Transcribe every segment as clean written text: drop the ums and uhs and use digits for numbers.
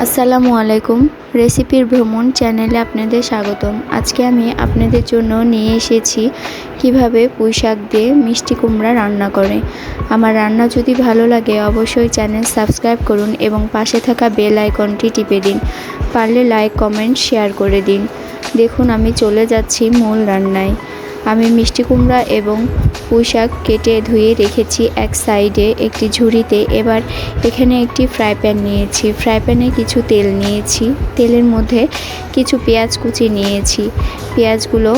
আসসালামু আলাইকুম। রেসিপির ভ্রমণ চ্যানেলে আপনাদের স্বাগতম। আজকে আমি আপনাদের জন্য নিয়ে এসেছি কিভাবে পুঁই শাক দিয়ে মিষ্টি কুমড়া রান্না করে। আমার রান্না যদি ভালো লাগে অবশ্যই চ্যানেল সাবস্ক্রাইব করুন এবং পাশে থাকা বেল আইকনটি টিপে দিন। পারলে লাইক, কমেন্ট, শেয়ার করে দিন। দেখুন আমি চলে যাচ্ছি মূল রান্নায়। আমি মিষ্টি কুমড়া এবং পুঁই শাক কেটে ধুয়ে রেখেছি এক সাইডে একটি ঝুড়িতে। এবার এখানে একটি ফ্রাই প্যান নিয়েছি। ফ্রাই প্যানে কিছু তেল নিয়েছি। তেলের মধ্যে কিছু পেঁয়াজ কুচি নিয়েছি। পেঁয়াজগুলো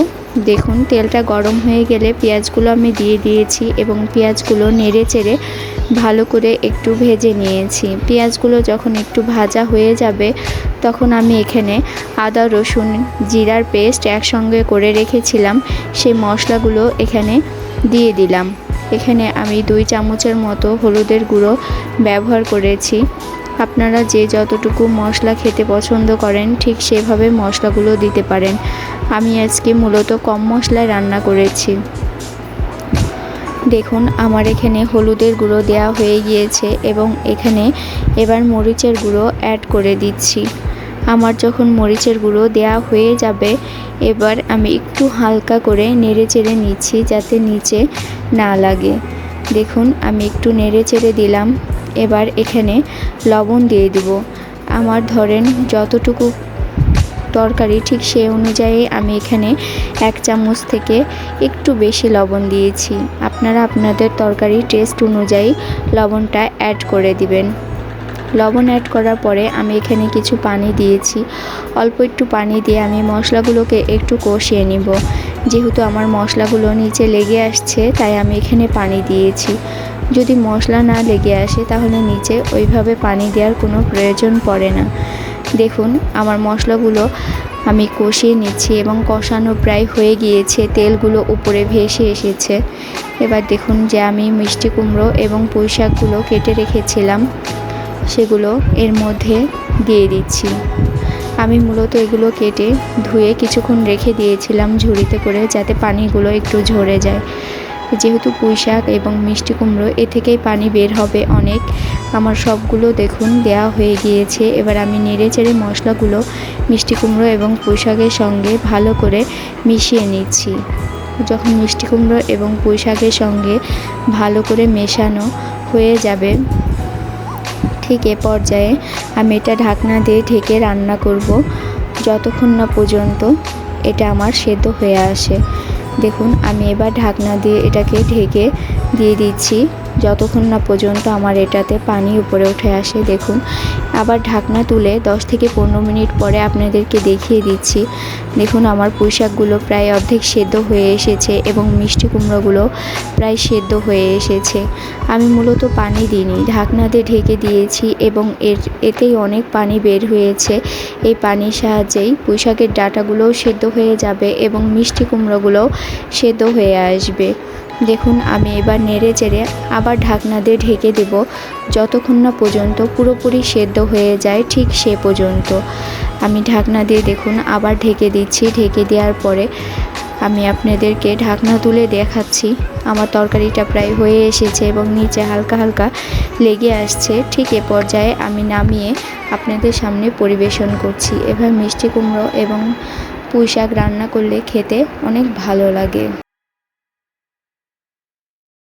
দেখুন তেলটা গরম হয়ে গেলে পেঁয়াজগুলো আমি দিয়ে দিয়েছি এবং পেঁয়াজগুলো নেড়ে চেড়ে ভালো করে একটু ভেজে নিয়েছি। পেঁয়াজগুলো যখন একটু ভাজা হয়ে যাবে তখন আমি এখানে আদা, রসুন, জিরার পেস্ট একসঙ্গে করে রেখেছিলাম সেই মশলাগুলো এখানে দিয়ে দিলাম। এখানে আমি 2 চামচের মতো হলুদের গুঁড়ো ব্যবহার করেছি। আপনারা যে যতটুকু মশলা খেতে পছন্দ করেন ঠিক সেভাবে মশলাগুলো দিতে পারেন। আমি আজকে মূলত কম মশলায় রান্না করেছি। দেখুন আমার এখানে হলুদের গুঁড়ো দেওয়া হয়ে গিয়েছে এবং এখানে এবার মরিচের গুঁড়ো অ্যাড করে দিচ্ছি। আমার যখন মরিচের গুঁড়ো দেওয়া হয়ে যাবে এবার আমি একটু হালকা করে নেড়ে চেড়ে নিচ্ছি যাতে নিচে না লাগে। দেখুন আমি একটু নেড়ে চেড়ে দিলাম। এবার এখানে লবণ দিয়ে দেব। আমার ধরেন যতটুকু তরকারি ঠিক সেই অনুযায়ী আমি এখানে 1 চামচ থেকে একটু বেশি লবণ দিয়েছি। আপনারা আপনাদের তরকারির টেস্ট অনুযায়ী লবণটা অ্যাড করে দিবেন। লবণ অ্যাড করার পরে আমি এখানে কিছু পানি দিয়েছি। অল্প একটু পানি দিয়ে আমি মশলাগুলোকে একটু কষিয়ে নিব। যেহেতু আমার মশলাগুলো নিচে লেগে আসছে তাই আমি এখানে পানি দিয়েছি। যদি মশলা না লেগে আসে তাহলে নিচে ওইভাবে পানি দেওয়ার কোনো প্রয়োজন পড়ে না। দেখুন আমার মশলাগুলো আমি কষিয়ে নিচ্ছি এবং কষানো প্রায় হয়ে গিয়েছে। তেলগুলো উপরে ভেসে এসেছে। এবার দেখুন যে আমি মিষ্টি কুমড়ো এবং পুঁই শাকগুলো কেটে রেখেছিলাম সেগুলো এর মধ্যে দিয়ে দিচ্ছি। আমি মূলত এগুলো কেটে ধুয়ে কিছুক্ষণ রেখে দিয়েছিলাম ঝুড়িতে করে যাতে পানিগুলো একটু ঝরে যায়। যেহেতু পুঁই শাক এবং মিষ্টি কুমড়ো এ থেকেই পানি বের হবে অনেক। আমার সবগুলো দেখুন দেওয়া হয়ে গিয়েছে। এবার আমি নেড়ে চেড়ে মশলাগুলো মিষ্টি কুমড়ো এবং পুঁই শাকের সঙ্গে ভালো করে মিশিয়ে নিচ্ছি। যখন মিষ্টি কুমড়ো এবং পুঁই শাকের সঙ্গে ভালো করে মেশানো হয়ে যাবে ঠিক এ পর্যায়ে আমি এটা ঢাকনা দিয়ে ঢেকে রান্না করব যতক্ষণ না পর্যন্ত এটা আমার সেদ্ধ হয়ে আসে। দেখুন আমি এবার ঢাকনা দিয়ে এটাকে ঢেকে দিয়ে দিচ্ছি যতক্ষণ না পর্যন্ত আমার এটাতে পানি উপরে উঠে আসে। দেখুন আবার ঢাকনা তুলে 10 থেকে 15 মিনিট পরে আপনাদেরকে দেখিয়ে দিচ্ছি। দেখুন আমার পুঁই শাকগুলো প্রায় অর্ধেক সেদ্ধ হয়ে এসেছে এবং মিষ্টি কুমড়োগুলো প্রায় সেদ্ধ হয়ে এসেছে। আমি মূলত পানি দিইনি, ঢাকনা দিয়ে ঢেকে দিয়েছি এবং এতেই অনেক পানি বের হয়েছে। এই পানির সাহায্যেই পুঁই শাকের ডাঁটাগুলোও সেদ্ধ হয়ে যাবে এবং মিষ্টি কুমড়োগুলোও সেদ্ধ হয়ে আসবে। দেখুন আমি এবার নেড়ে চেড়ে আবার ঢাকনা দিয়ে ঢেকে দেব যতক্ষণ না পর্যন্ত পুরোপুরি সেদ্ধ হয়ে যায় ঠিক সে পর্যন্ত। আমি ঢাকনা দিয়ে দেখুন আবার ঢেকে দিচ্ছি। ঢেকে দেওয়ার পরে আমি আপনাদেরকে ঢাকনা তুলে দেখাচ্ছি আমার তরকারিটা প্রায় হয়ে এসেছে এবং নিচে হালকা হালকা লেগে আসছে। ঠিক এ পর্যায়ে আমি নামিয়ে আপনাদের সামনে পরিবেশন করছি। এবার মিষ্টি কুমড়ো এবং পুঁই শাক রান্না করলে খেতে অনেক ভালো লাগে।